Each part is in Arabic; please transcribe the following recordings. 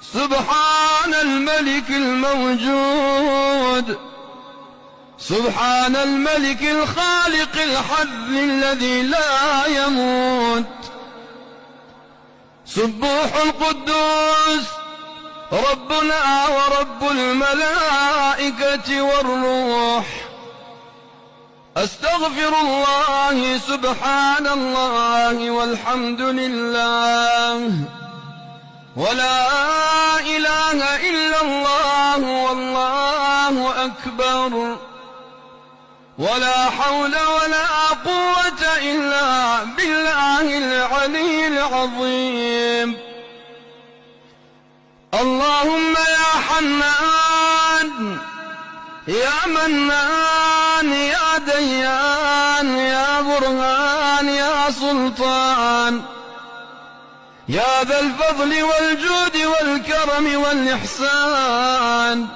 سبحان الملك الموجود، سبحان الملك الخالق الحي الذي لا يموت. سبوح القدوس ربنا ورب الملائكة والروح. أستغفر الله سبحان الله والحمد لله ولا إله إلا الله والله أكبر ولا حول ولا قوة إلا بالله العلي العظيم. اللهم يا حنان يا منان يا ديان يا برهان يا سلطان، يا ذا الفضل والجود والكرم والإحسان،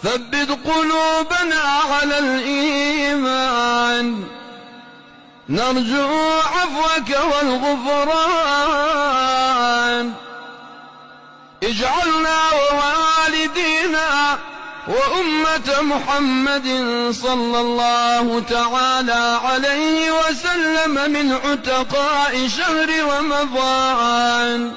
ثبت قلوبنا على الإيمان. نرجو عفوك والغفران. اجعلنا ووالدينا وأمة محمد صلى الله تعالى عليه وسلم من عتقاء شهر رمضان.